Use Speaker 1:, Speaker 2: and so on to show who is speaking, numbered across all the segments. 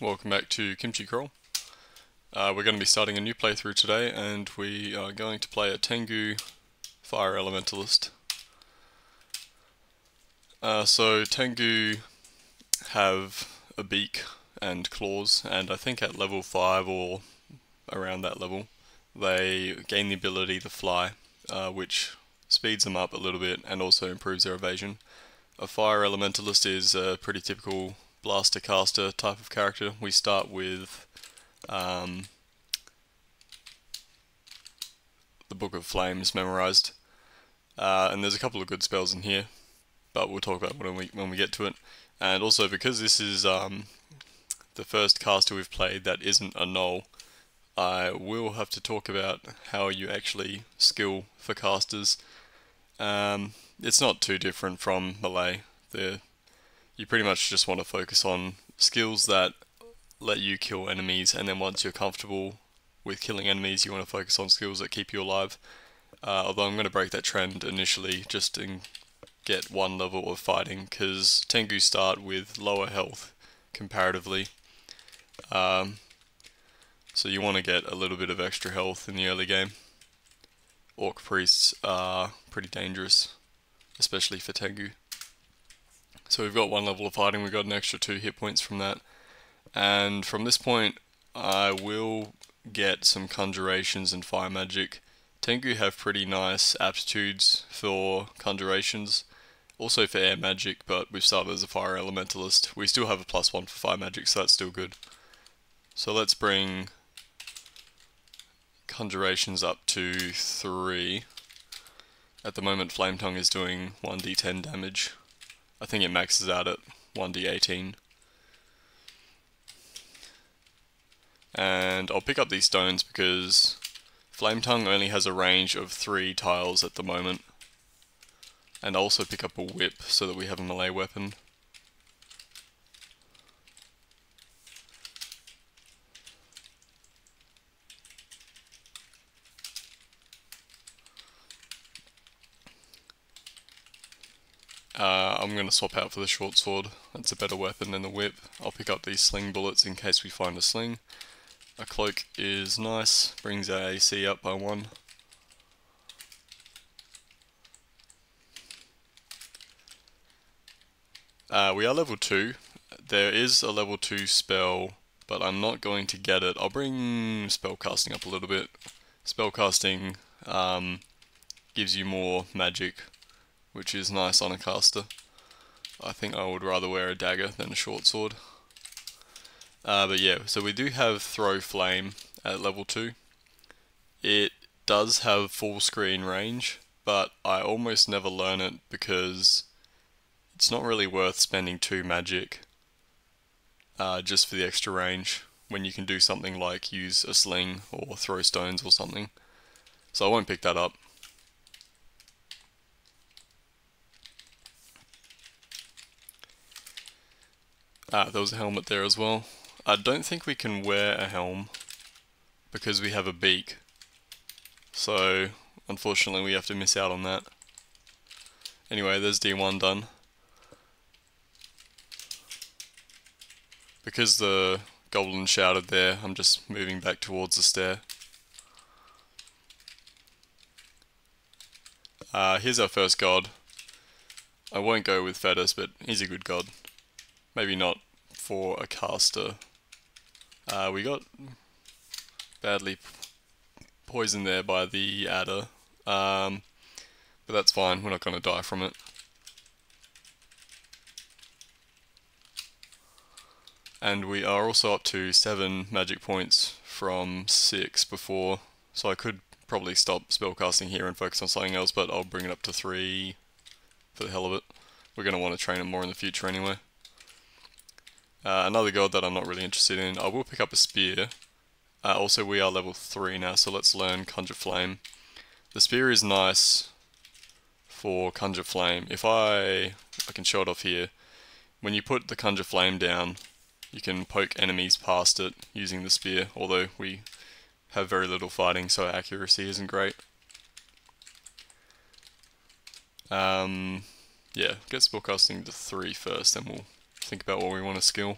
Speaker 1: welcome back to Kimchi Crawl. We're going to be starting a new playthrough today, and we are going to play a Tengu Fire Elementalist. So Tengu have a beak and claws, and I think at level 5 or around that level they gain the ability to fly, which speeds them up a little bit and also improves their evasion. A Fire Elementalist is a pretty typical blaster caster type of character. We start with the Book of Flames memorized, and there's a couple of good spells in here, but we'll talk about when we get to it. And also, because this is the first caster we've played that isn't a null, I will have to talk about how you actually skill for casters. It's not too different from melee. You pretty much just want to focus on skills that let you kill enemies, and then once you're comfortable with killing enemies, you want to focus on skills that keep you alive. Although I'm going to break that trend initially just to get one level of fighting, because Tengu start with lower health comparatively. So you want to get a little bit of extra health in the early game. Orc priests are pretty dangerous, especially for Tengu. So we've got one level of fighting, we've got an extra 2 hit points from that. And from this point, I will get some conjurations and fire magic. Tengu have pretty nice aptitudes for conjurations, also for air magic, but we've started as a fire elementalist. We still have a +1 for fire magic, so that's still good. So let's bring conjurations up to 3. At the moment, Flame Tongue is doing 1d10 damage. I think it maxes out at 1d18. And I'll pick up these stones because Flame Tongue only has a range of 3 tiles at the moment. And I'll also pick up a whip so that we have a melee weapon. I'm going to swap out for the short sword. That's a better weapon than the whip. I'll pick up these sling bullets in case we find a sling. A cloak is nice, brings our AC up by 1. We are level 2. There is a level 2 spell, but I'm not going to get it. I'll bring spellcasting up a little bit. Spellcasting gives you more magic, which is nice on a caster. I think I would rather wear a dagger than a short sword. But yeah, so we do have Throw Flame at level 2. It does have full screen range, but I almost never learn it because it's not really worth spending 2 magic just for the extra range when you can do something like use a sling or throw stones or something. So I won't pick that up. There was a helmet there as well. I don't think we can wear a helm because we have a beak. So, unfortunately, we have to miss out on that. Anyway, there's D1 done. Because the goblin shouted there, I'm just moving back towards the stair. Here's our first god. I won't go with Fetus, but he's a good god. Maybe not for a caster. We got badly poisoned there by the adder, but that's fine, we're not going to die from it. And we are also up to 7 magic points from 6 before, so I could probably stop spellcasting here and focus on something else, but I'll bring it up to 3 for the hell of it. We're going to want to train it more in the future anyway. Another god that I'm not really interested in, I will pick up a spear. Also we are level 3 now, so let's learn Conjure Flame. The spear is nice for Conjure Flame. If I can show it off here. When you put the Conjure Flame down, you can poke enemies past it using the spear, although we have very little fighting, so our accuracy isn't great. Yeah, get spellcasting to 3 first, then we'll think about what we want to skill.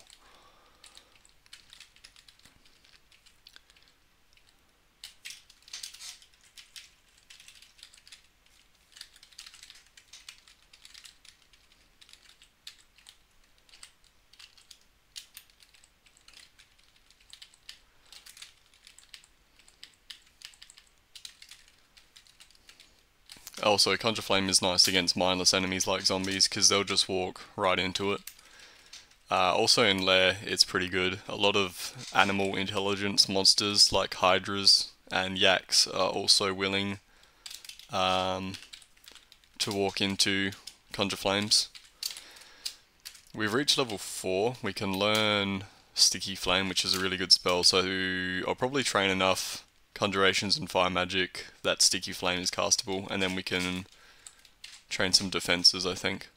Speaker 1: Also, Conjure Flame is nice against mindless enemies like zombies because they'll just walk right into it. Also in Lair, it's pretty good. A lot of animal intelligence monsters like hydras and yaks are also willing to walk into Conjure Flames. We've reached level 4. We can learn Sticky Flame, which is a really good spell, so I'll probably train enough Conjurations and Fire Magic that Sticky Flame is castable, and then we can train some defenses, I think.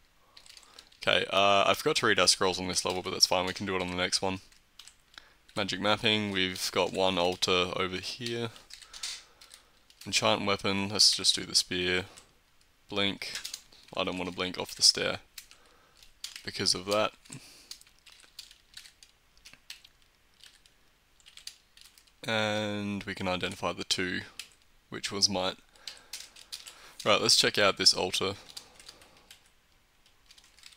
Speaker 1: Okay, I forgot to read our scrolls on this level, but that's fine, we can do it on the next one. Magic Mapping, we've got one altar over here. Enchant Weapon, let's just do the Spear. Blink, I don't want to blink off the stair because of that. And we can identify the 2, which was Might. Right, let's check out this altar.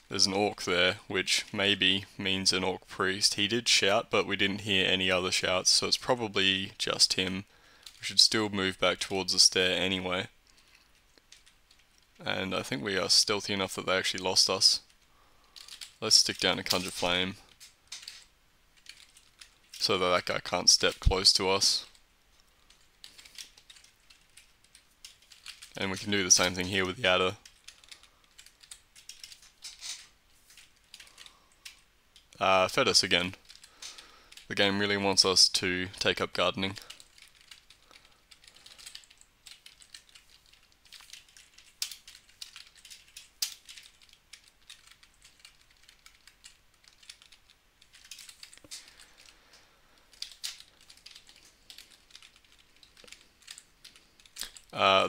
Speaker 1: There's an orc there, which maybe means an orc priest. He did shout, but we didn't hear any other shouts, so it's probably just him. We should still move back towards the stair anyway. And I think we are stealthy enough that they actually lost us. Let's stick down to Conjure Flame so that guy can't step close to us. And we can do the same thing here with the adder. Fed us again. The game really wants us to take up gardening.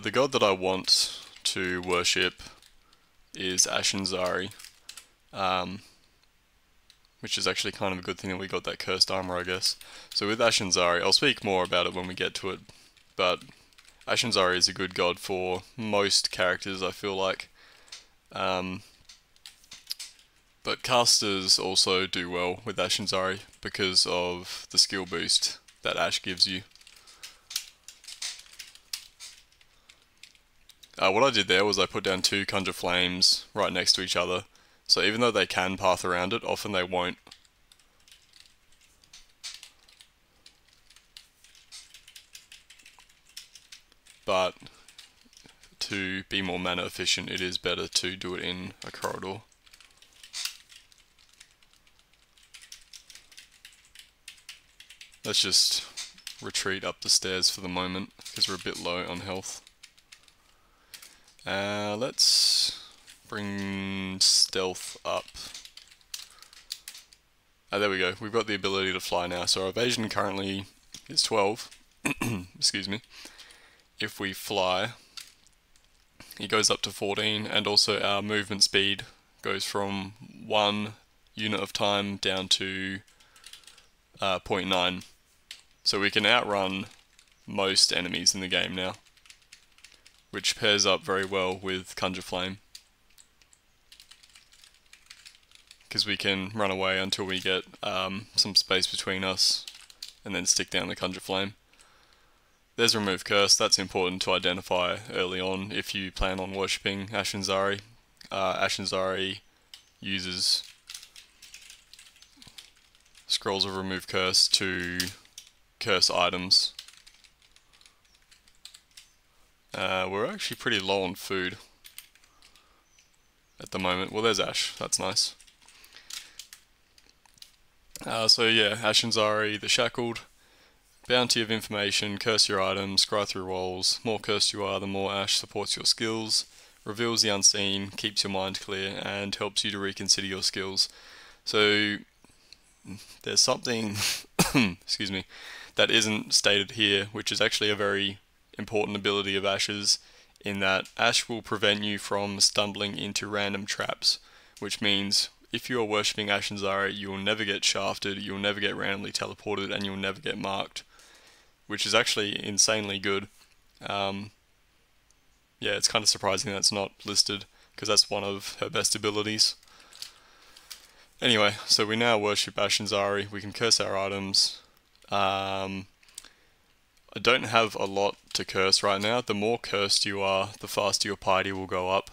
Speaker 1: The god that I want to worship is Ashen'Zari, which is actually kind of a good thing that we got that cursed armor, I guess. So with Ashen'Zari, I'll speak more about it when we get to it, but Ashen'Zari is a good god for most characters, I feel like. But casters also do well with Ashen'Zari because of the skill boost that Ash gives you. What I did there was I put down 2 Conjure Flames right next to each other, so even though they can path around it, often they won't. But to be more mana efficient, it is better to do it in a corridor. Let's just retreat up the stairs for the moment, because we're a bit low on health. Let's bring stealth up. There we go, we've got the ability to fly now, so our evasion currently is 12. Excuse me. If we fly, it goes up to 14, and also our movement speed goes from 1 unit of time down to 0.9. So we can outrun most enemies in the game now, which pairs up very well with Conjure Flame, because we can run away until we get some space between us and then stick down the Conjure Flame. There's Remove Curse, that's important to identify early on if you plan on worshipping Ashen'Zari. Ashen'Zari uses Scrolls of Remove Curse to curse items. We're actually pretty low on food at the moment. Well, there's Ash, that's nice. So yeah, Ashen'Zari, the Shackled, Bounty of Information, curse your items, scry through walls. More cursed you are, the more Ash supports your skills, reveals the unseen, keeps your mind clear, and helps you to reconsider your skills. So there's something excuse me, that isn't stated here, which is actually a very important ability of Ash's, in that Ash will prevent you from stumbling into random traps, which means if you are worshipping Ashen'Zari, you will never get shafted, you will never get randomly teleported, and you will never get marked, which is actually insanely good. Yeah, it's kind of surprising that's not listed, because that's one of her best abilities. Anyway, so we now worship Ashen'Zari, we can curse our items. I don't have a lot to curse right now. The more cursed you are, the faster your piety will go up.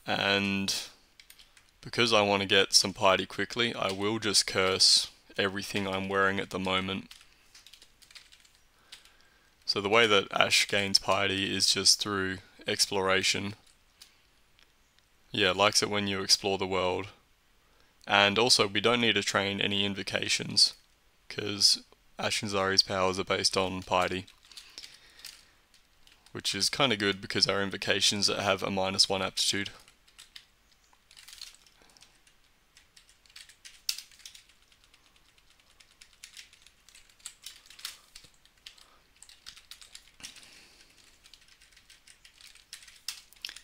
Speaker 1: And because I want to get some piety quickly, I will just curse everything I'm wearing at the moment. So the way that Ash gains piety is just through exploration. Yeah, likes it when you explore the world. And also, we don't need to train any invocations, because Ash and Zari's powers are based on piety. Which is kind of good because our invocations have a -1 aptitude.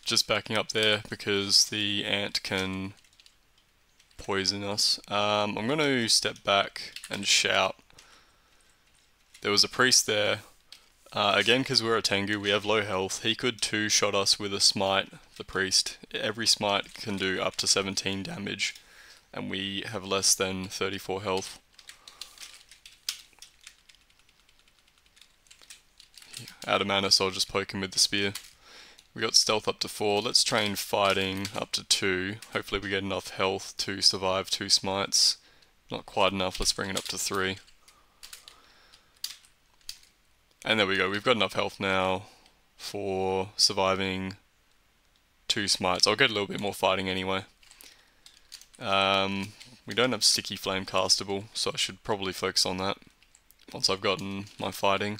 Speaker 1: Just backing up there because the ant can poison us. I'm going to step back and shout. There was a priest there. Again, because we're a Tengu, we have low health. He could two-shot us with a smite, the priest. Every smite can do up to 17 damage, and we have less than 34 health. Out of mana, so I'll just poke him with the spear. We got stealth up to 4. Let's train fighting up to 2. Hopefully we get enough health to survive 2 smites. Not quite enough, let's bring it up to 3. And there we go, we've got enough health now for surviving 2 smites. I'll get a little bit more fighting anyway. We don't have sticky flame castable, so I should probably focus on that once I've gotten my fighting.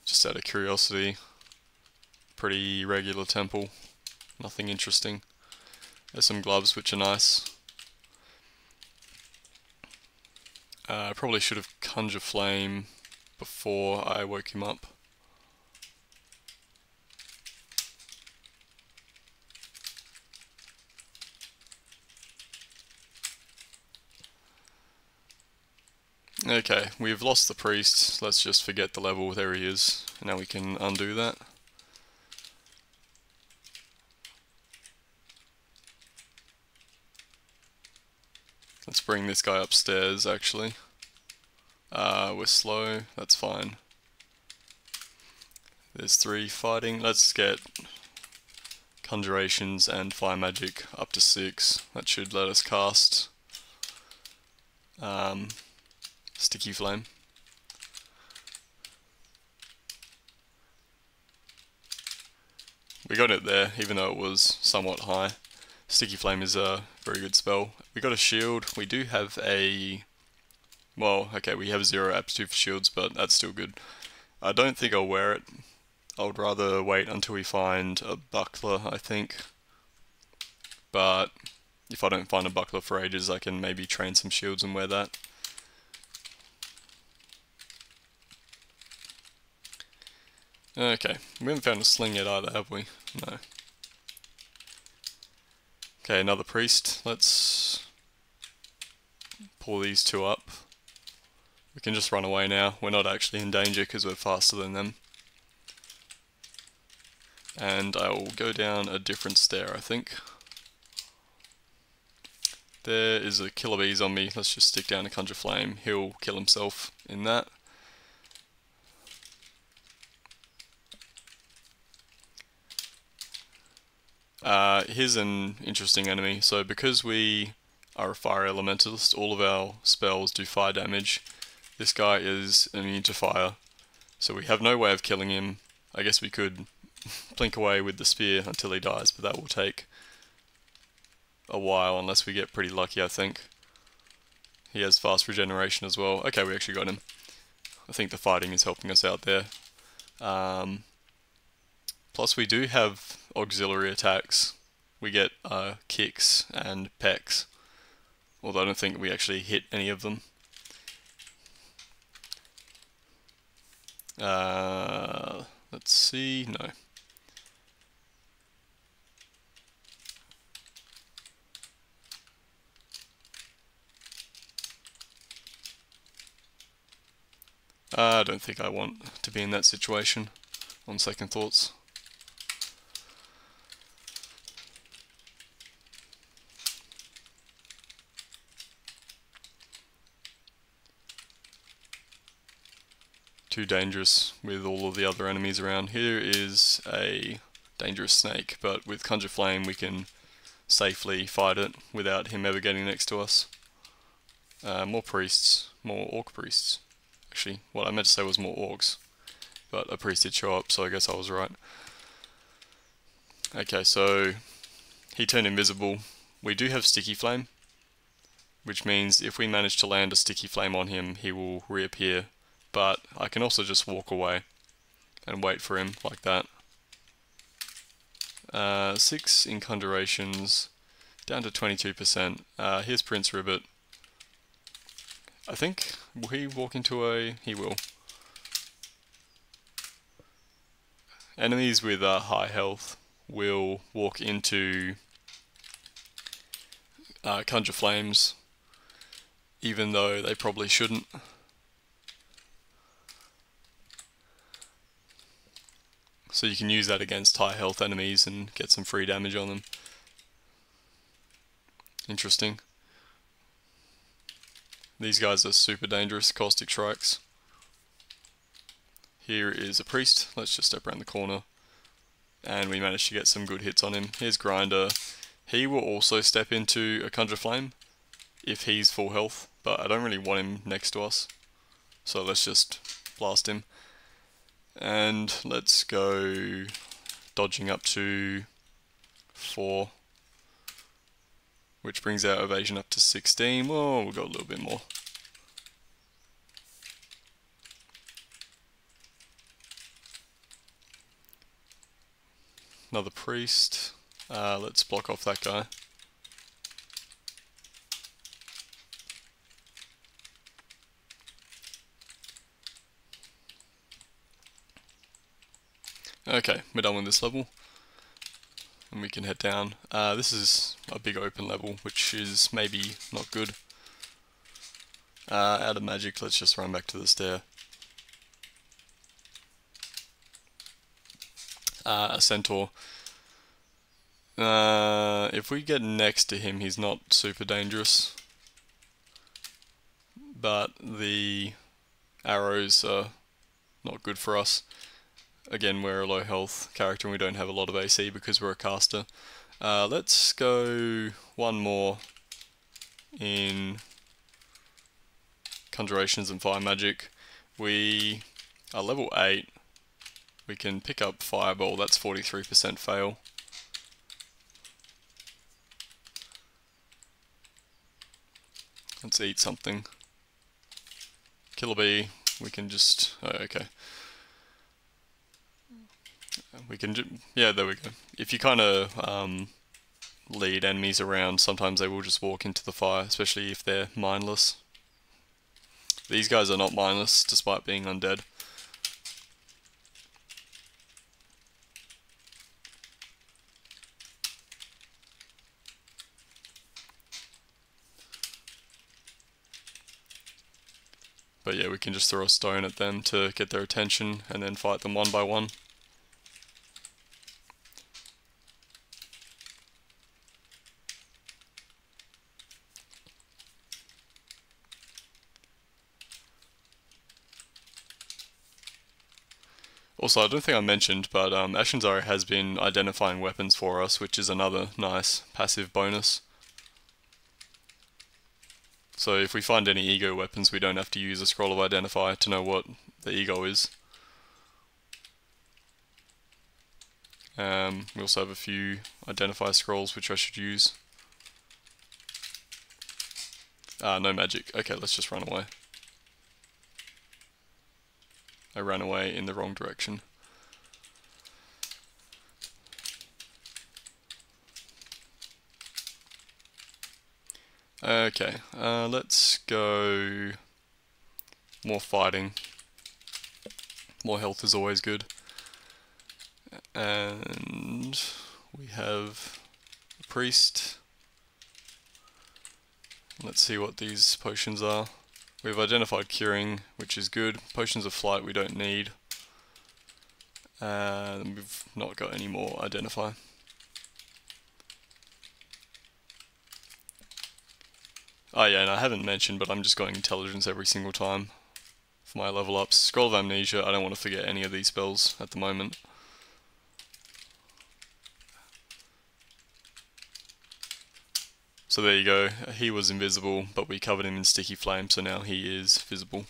Speaker 1: Just out of curiosity, pretty regular temple, nothing interesting. There's some gloves which are nice. I probably should have conjure flame before I woke him up. Okay, we've lost the priest. Let's just forget the level. There he is. Now we can undo that. Let's bring this guy upstairs, actually. We're slow. That's fine. There's 3 fighting. Let's get conjurations and fire magic up to 6. That should let us cast sticky flame. We got it there, even though it was somewhat high. Sticky flame is a very good spell. We got a shield. We do have a... well, okay, we have 0 aptitude for shields, but that's still good. I don't think I'll wear it. I would rather wait until we find a buckler, I think. But if I don't find a buckler for ages, I can maybe train some shields and wear that. Okay, we haven't found a sling yet either, have we? No. Okay, another priest. Let's pull these 2 up. We can just run away now. We're not actually in danger because we're faster than them. And I will go down a different stair, I think. There is a killer bees on me. Let's just stick down a conjure flame. He'll kill himself in that. Here's an interesting enemy. So because we are a fire elementalist, all of our spells do fire damage. This guy is immune to fire, so we have no way of killing him. I guess we could blink away with the spear until he dies, but that will take a while unless we get pretty lucky, I think. He has fast regeneration as well. Okay, we actually got him. I think the fighting is helping us out there. Plus we do have auxiliary attacks. We get kicks and pecks, although I don't think we actually hit any of them. Let's see, no. I don't think I want to be in that situation, on second thoughts. too dangerous with all of the other enemies around. Here is a dangerous snake, but with Conjure Flame we can safely fight it without him ever getting next to us. More priests, more orc priests. Actually, what I meant to say was more orcs, but a priest did show up, so I guess I was right. Okay, so he turned invisible. We do have Sticky Flame, which means if we manage to land a Sticky Flame on him, he will reappear. But I can also just walk away and wait for him like that. 6 in Conjurations, down to 22%. Here's Prince Ribbit. I think, will he walk into a... he will. Enemies with high health will walk into Conjure Flames, even though they probably shouldn't. So you can use that against high health enemies and get some free damage on them. Interesting. These guys are super dangerous, Caustic Strikes. Here is a priest. Let's just step around the corner. And we managed to get some good hits on him. Here's Grinder. He will also step into a Conjure Flame if he's full health, but I don't really want him next to us. So let's just blast him. And let's go dodging up to 4, which brings our evasion up to 16. Whoa, we've got a little bit more. Another priest. Let's block off that guy. Okay, we're done with this level. And we can head down. This is a big open level, which is maybe not good. Out of magic, let's just run back to the stair. A centaur. If we get next to him, he's not super dangerous. But the arrows are not good for us. Again, we're a low health character and we don't have a lot of AC because we're a caster. Let's go one more in Conjurations and Fire Magic. We are level 8. We can pick up Fireball, that's 43% fail. Let's eat something. Killer Bee, we can just... oh, okay. We can yeah, there we go. If you kind of lead enemies around, sometimes they will just walk into the fire, especially if they're mindless. These guys are not mindless, despite being undead. But yeah, we can just throw a stone at them to get their attention and then fight them one by one. Also, I don't think I mentioned, but Ashinzari has been identifying weapons for us, which is another nice passive bonus. So if we find any ego weapons, we don't have to use a scroll of identify to know what the ego is. We also have a few identify scrolls which I should use. No magic. Okay, let's just run away. I ran away in the wrong direction. Okay, let's go more fighting. More health is always good. And we have a priest. Let's see what these potions are. We've identified curing, which is good. Potions of flight we don't need. And we've not got any more identify. Oh yeah, and I haven't mentioned, but I'm just going intelligence every single time for my level ups. Scroll of Amnesia, I don't want to forget any of these spells at the moment. So there you go, he was invisible, but we covered him in Sticky Flame, so now he is visible.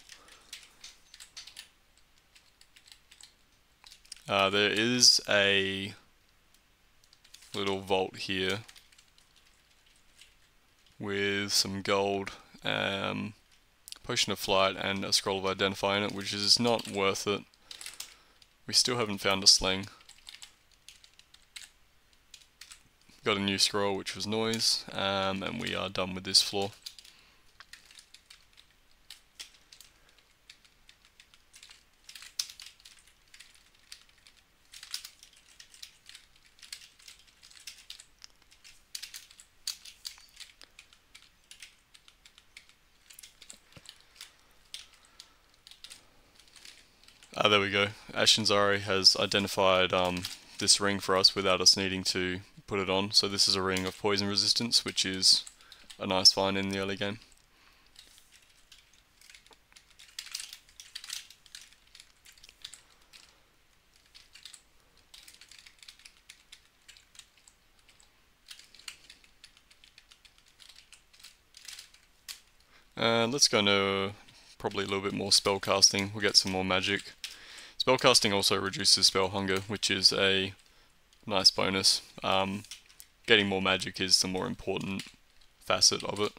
Speaker 1: There is a little vault here with some gold, Potion of Flight and a Scroll of Identify in it, which is not worth it. We still haven't found a sling. Got a new scroll, which was Noise, and we are done with this floor. There we go. Ashinzari has identified this ring for us without us needing to put it on. So this is a ring of poison resistance, which is a nice find in the early game. And let's go into probably a little bit more spell casting. We'll get some more magic. Spellcasting also reduces spell hunger, which is a nice bonus. Getting more magic is the more important facet of it.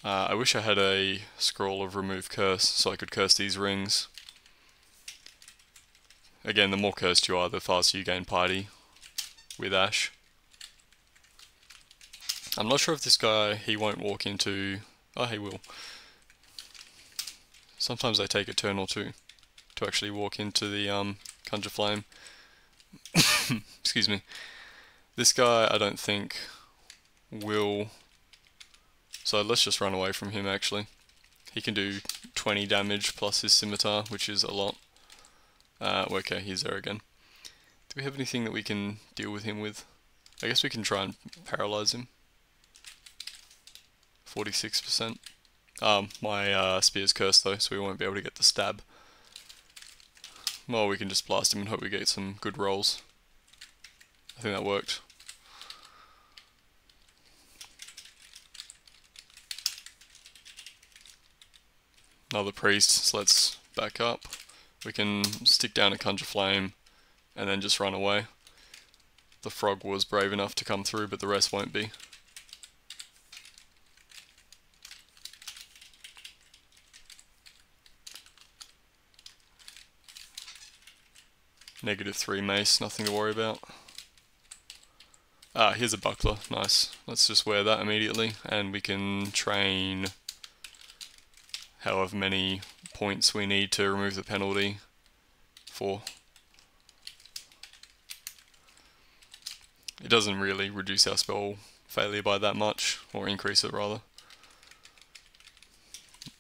Speaker 1: I wish I had a scroll of Remove Curse so I could curse these rings. Again, the more cursed you are, the faster you gain piety with Ash. I'm not sure if this guy, he won't walk into... Oh, he will. Sometimes they take a turn or two to actually walk into the Conjure Flame. Excuse me. This guy I don't think will, so let's just run away from him actually. He can do 20 damage plus his scimitar, which is a lot. Okay, he's there again. Do we have anything that we can deal with him with? I guess we can try and paralyze him. 46%. My spear's cursed though, so we won't be able to get the stab. Well, we can just blast him and hope we get some good rolls. I think that worked. Another priest, so let's back up. We can stick down a Conjure Flame and then just run away. The frog was brave enough to come through, but the rest won't be. -3 mace, nothing to worry about. Ah, here's a buckler, nice. Let's just wear that immediately, and we can train however many points we need to remove the penalty for. It doesn't really reduce our spell failure by that much, or increase it rather.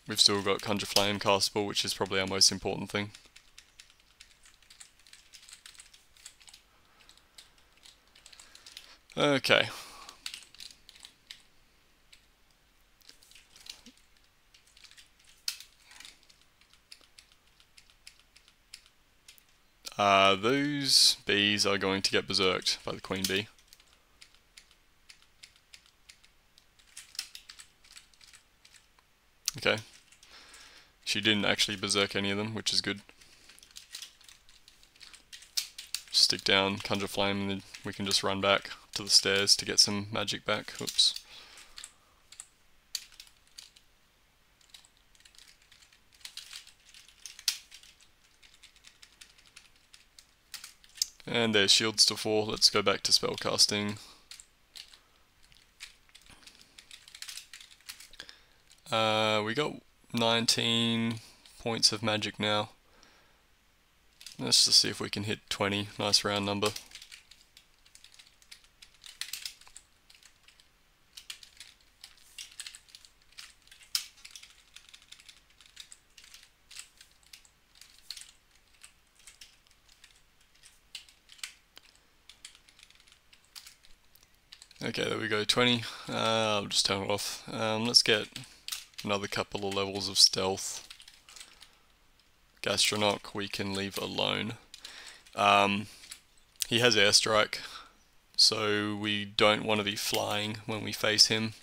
Speaker 1: We've still got Conjure Flame castable, which is probably our most important thing. Okay. Those bees are going to get berserked by the queen bee. Okay. She didn't actually berserk any of them, which is good. Stick down Conjure Flame and then we can just run back to the stairs to get some magic back. Oops. And there's shields to 4. Let's go back to spellcasting. We got 19 points of magic now. Let's just see if we can hit 20. Nice round number. Okay, there we go, 20. I'll just turn it off. Let's get another couple of levels of stealth. Gastronaut we can leave alone. He has airstrike, so we don't want to be flying when we face him.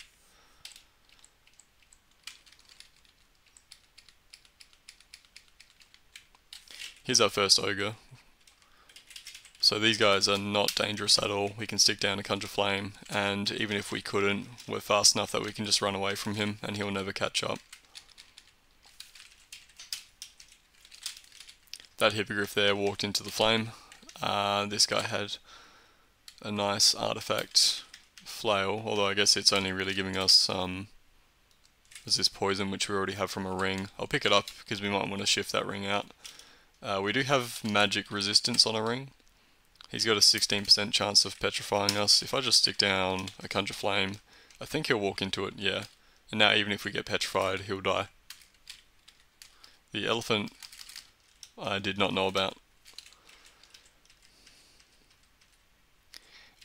Speaker 1: Here's our first ogre. So these guys are not dangerous at all. We can stick down a Conjure Flame, and even if we couldn't, we're fast enough that we can just run away from him and he'll never catch up. That Hippogriff there walked into the flame. This guy had a nice artifact flail, although I guess it's only really giving us there's this poison which we already have from a ring. I'll pick it up because we might want to shift that ring out. We do have magic resistance on a ring. He's got a 16% chance of petrifying us. If I just stick down a Conjure Flame, I think he'll walk into it, yeah. And now even if we get petrified, he'll die. The elephant I did not know about.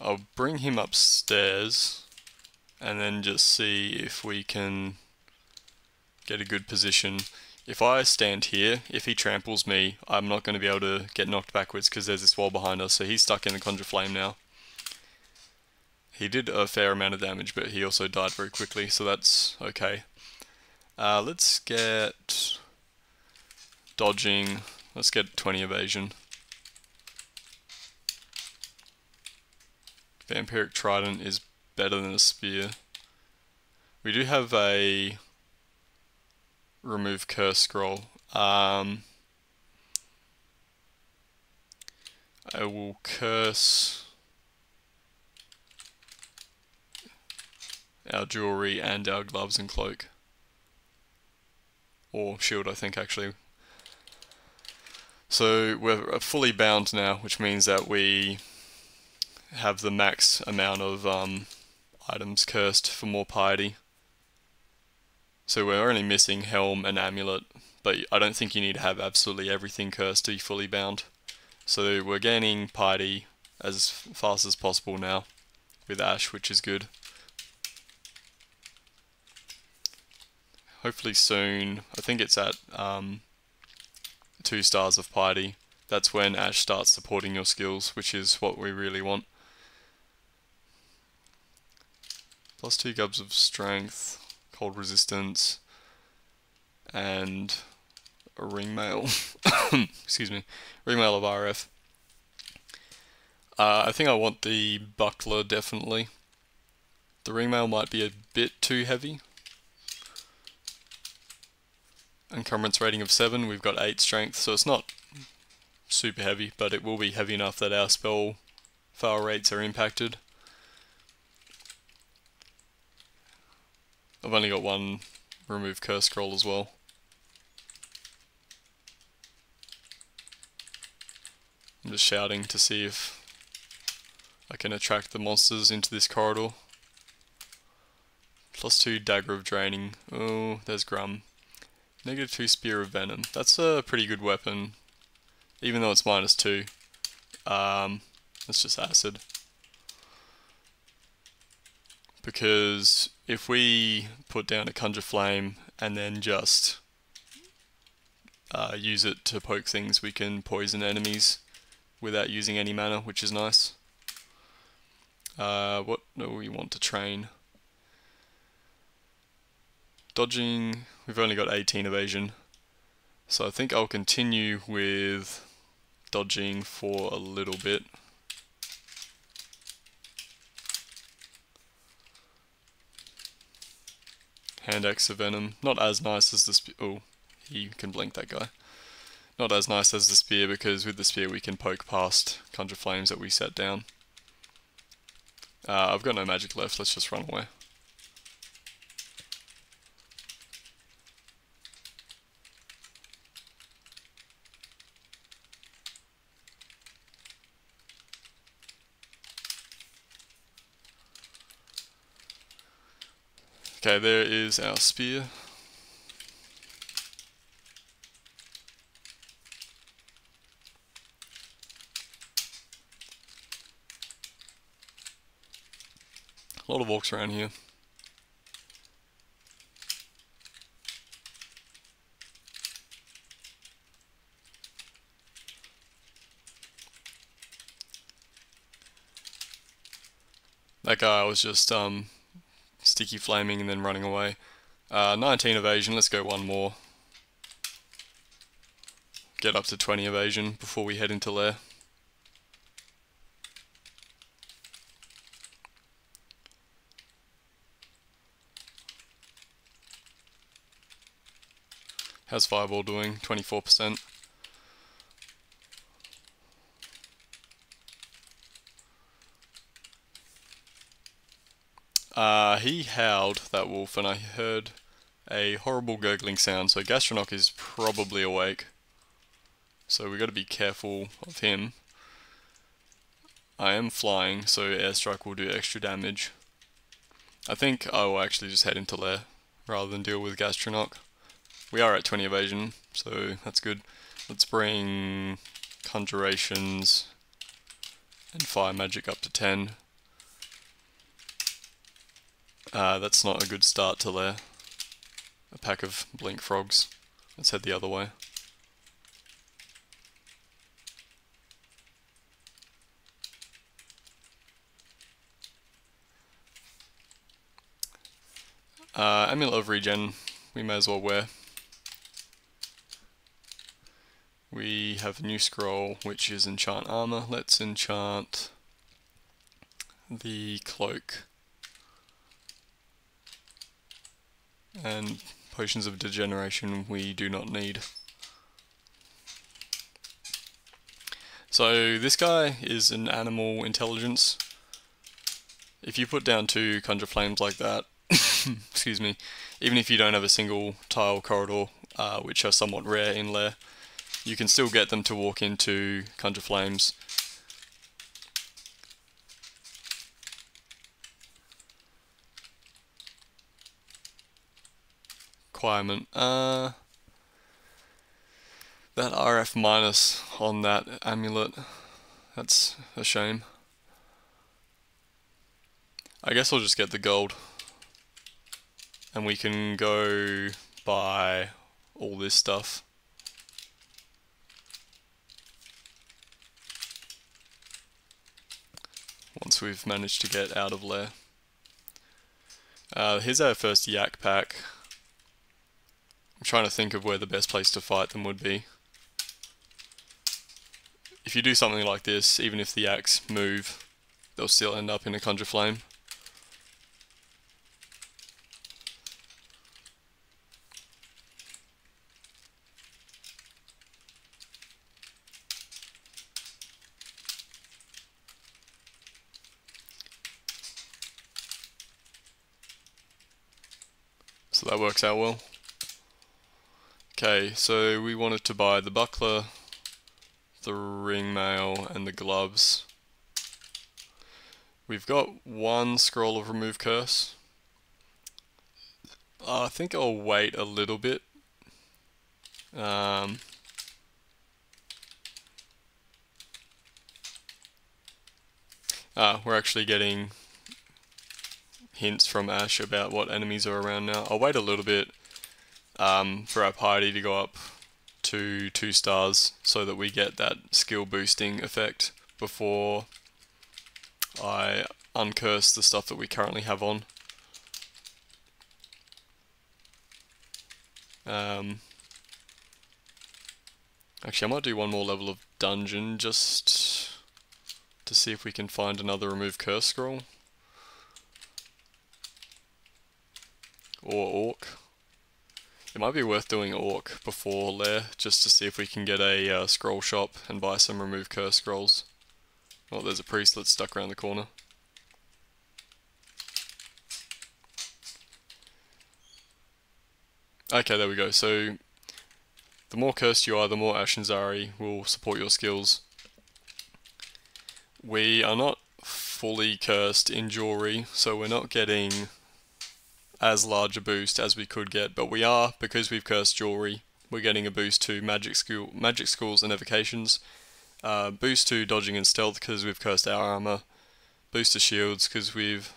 Speaker 1: I'll bring him upstairs and then just see if we can get a good position. If I stand here, if he tramples me, I'm not going to be able to get knocked backwards because there's this wall behind us, so he's stuck in the Conjure Flame now. He did a fair amount of damage, but he also died very quickly, so that's okay. Let's get dodging. Let's get 20 evasion. Vampiric Trident is better than a spear. We do have a remove curse scroll. I will curse our jewelry and our gloves and cloak. Or shield, I think, actually. So we're fully bound now, which means that we have the max amount of items cursed for more piety. So we're only missing Helm and Amulet, but I don't think you need to have absolutely everything cursed to be fully bound. So we're gaining piety as fast as possible now with Ash, which is good. Hopefully soon, I think it's at 2 stars of piety. That's when Ash starts supporting your skills, which is what we really want. Plus 2 gubs of strength, cold resistance, and a ring mail. Excuse me, ring mail of RF. I think I want the buckler definitely. The ring mail might be a bit too heavy. Encumbrance rating of 7, we've got 8 strength, so it's not super heavy, but it will be heavy enough that our spell fail rates are impacted. I've only got one remove curse scroll as well. I'm just shouting to see if I can attract the monsters into this corridor. Plus 2 dagger of draining. Oh, there's Grum. Negative 2 spear of venom. That's a pretty good weapon, even though it's minus 2. It's just acid. Because if we put down a Conjure Flame and then just use it to poke things, we can poison enemies without using any mana, which is nice. What do we want to train? Dodging, we've only got 18 evasion, so I think I'll continue with dodging for a little bit. Hand axe of venom, not as nice as the spear. Oh, he can blink, that guy. Not as nice as the spear, because with the spear we can poke past Conjure Flames that we set down. I've got no magic left, let's just run away. Okay, there is our spear. A lot of orcs around here. guy I was just sticky flaming and then running away. 19 evasion, let's go one more. Get up to 20 evasion before we head into lair. How's Fireball doing? 24%. He howled, that wolf, and I heard a horrible gurgling sound, so Gastronok is probably awake. So we got to be careful of him. I am flying, so airstrike will do extra damage. I think I will actually just head into lair rather than deal with Gastronok. We are at 20 evasion, so that's good. Let's bring Conjurations and Fire Magic up to 10. That's not a good start to lair. A pack of Blink Frogs. Let's head the other way. Amulet of Regen, we may as well wear. We have a new scroll, which is Enchant Armor. Let's enchant the Cloak. And Potions of Degeneration we do not need. So this guy is an animal intelligence. If you put down 2 Conjure Flames like that, excuse me, even if you don't have a single tile corridor, which are somewhat rare in lair, you can still get them to walk into Conjure Flames. Requirement. That RF minus on that amulet, that's a shame. I guess I'll just get the gold. And we can go buy all this stuff. Once we've managed to get out of lair. Here's our first yak pack. I'm trying to think of where the best place to fight them would be. If you do something like this, even if the yaks move, they'll still end up in a Conjure Flame. So that works out well. Okay, so we wanted to buy the buckler, the ring mail, and the gloves. We've got 1 scroll of Remove Curse. I think I'll wait a little bit. We're actually getting hints from Ash about what enemies are around now. I'll wait a little bit for our party to go up to 2 stars so that we get that skill boosting effect before I uncurse the stuff that we currently have on. Actually, I might do 1 more level of dungeon just to see if we can find another Remove Curse scroll. Or Orc. It might be worth doing Orc before lair, just to see if we can get a scroll shop and buy some Remove Curse scrolls. Oh, there's a priestlet stuck around the corner. Okay, there we go. So, the more cursed you are, the more Ashen Zari will support your skills. We are not fully cursed in jewelry, so we're not getting as large a boost as we could get, but we are, because we've cursed jewelry, we're getting a boost to magic schools and evocations, boost to dodging and stealth because we've cursed our armor, boost to shields because we've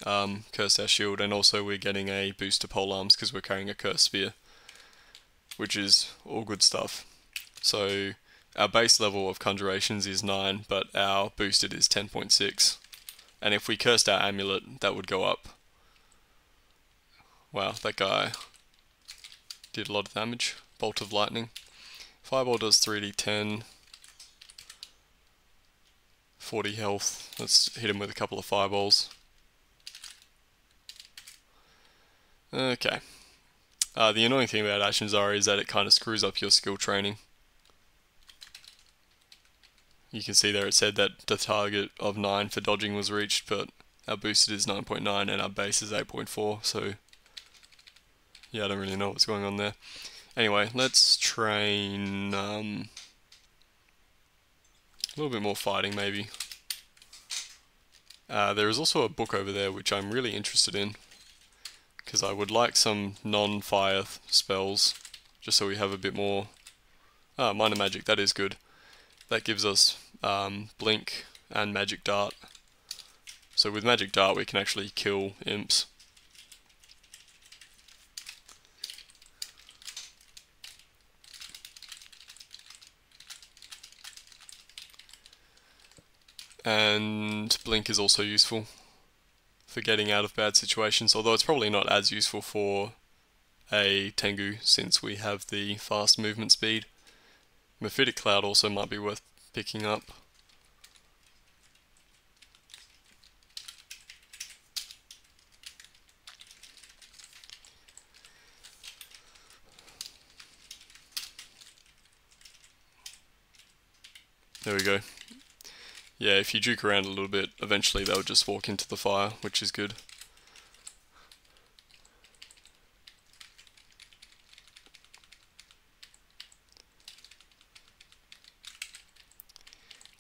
Speaker 1: cursed our shield, and also we're getting a boost to polearms because we're carrying a cursed spear, which is all good stuff. So our base level of conjurations is 9, but our boosted is 10.6. And if we cursed our amulet, that would go up. Wow, that guy did a lot of damage. Bolt of lightning. Fireball does 3d10. 40 health. Let's hit him with a couple of fireballs. Okay. The annoying thing about Ashinzari is that it kind of screws up your skill training. You can see there it said that the target of 9 for dodging was reached, but our boosted is 9.9 and our base is 8.4, so yeah, I don't really know what's going on there. Anyway, let's train a little bit more fighting maybe. There is also a book over there which I'm really interested in, because I would like some non-fire spells, just so we have a bit more. Minor magic, that is good. That gives us blink and magic dart. So with magic dart we can actually kill imps. And blink is also useful for getting out of bad situations, although it's probably not as useful for a Tengu since we have the fast movement speed. Mephitic Cloud also might be worth picking up. There we go. Yeah, if you juke around a little bit, eventually they'll just walk into the fire, which is good.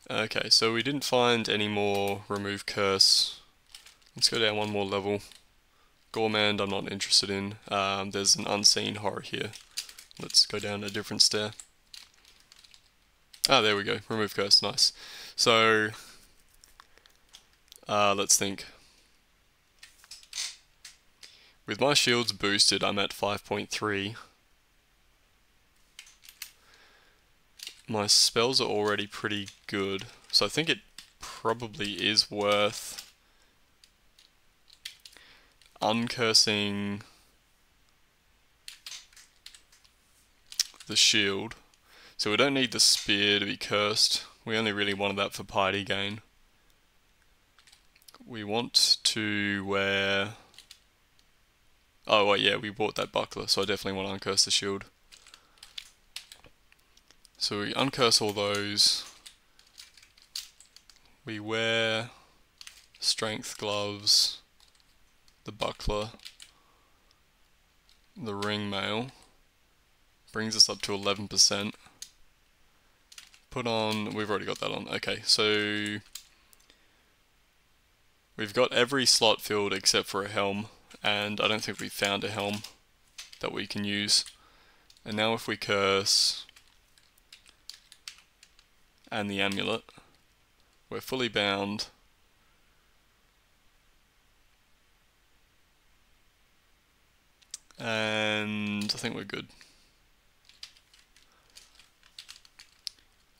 Speaker 1: Okay, so we didn't find any more remove curse. Let's go down one more level. Gourmand I'm not interested in. There's an unseen horror here. Let's go down a different stair. Ah, there we go. Remove curse, nice. So, let's think. With my shields boosted, I'm at 5.3. My spells are already pretty good, so I think it probably is worth uncursing the shield. So we don't need the spear to be cursed, we only really wanted that for piety gain. We want to wear... Oh well, yeah, we bought that buckler, so I definitely want to uncurse the shield. So we uncurse all those. We wear strength gloves, the buckler, the ring mail. Brings us up to 11%. Put on, we've already got that on. Okay, so we've got every slot filled except for a helm, and I don't think we've found a helm that we can use. And now if we curse and the amulet, we're fully bound. And I think we're good.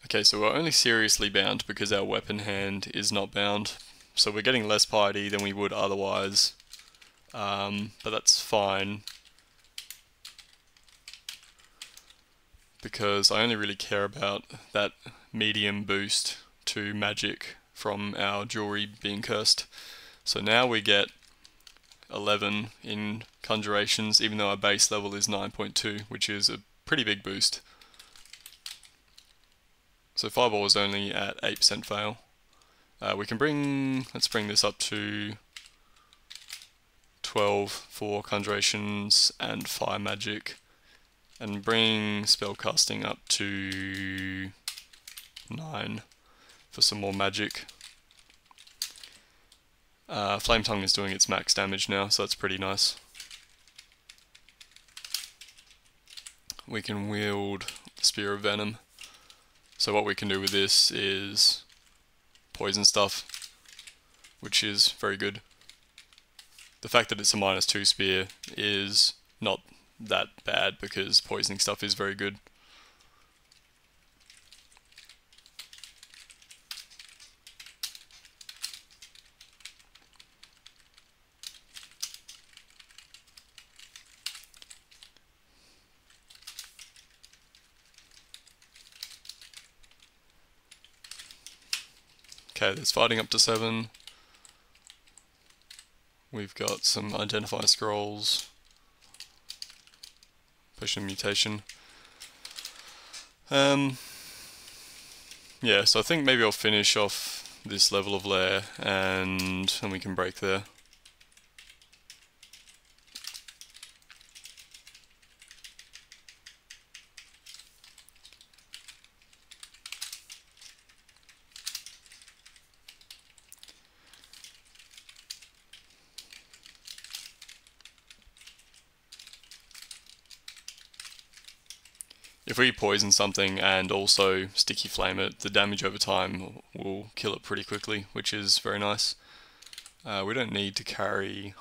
Speaker 1: Okay, so we're only seriously bound because our weapon hand is not bound. So we're getting less piety than we would otherwise. But that's fine, because I only really care about that medium boost to magic from our jewelry being cursed. So now we get 11 in conjurations, even though our base level is 9.2, which is a pretty big boost. So Fireball is only at 8% fail. We can let's bring this up to 12 for conjurations and fire magic, and bring spellcasting up to 9 for some more magic. Flame Tongue is doing its max damage now, so that's pretty nice. We can wield Spear of Venom. So what we can do with this is poison stuff, which is very good. The fact that it's a -2 spear is not that bad because poisoning stuff is very good. Okay, there's fighting up to 7. We've got some identify scrolls. Potion mutation. Yeah, so I think maybe I'll finish off this level of lair and we can break there. If we poison something and also sticky flame it, the damage over time will kill it pretty quickly, which is very nice. We don't need to carry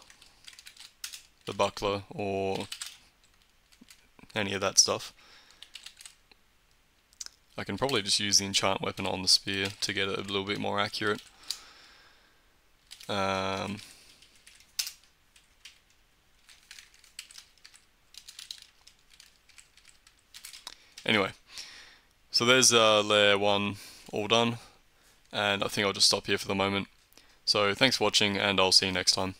Speaker 1: the buckler or any of that stuff. I can probably just use the enchant weapon on the spear to get it a little bit more accurate. Anyway, so there's layer 1 all done, and I think I'll just stop here for the moment. So thanks for watching, and I'll see you next time.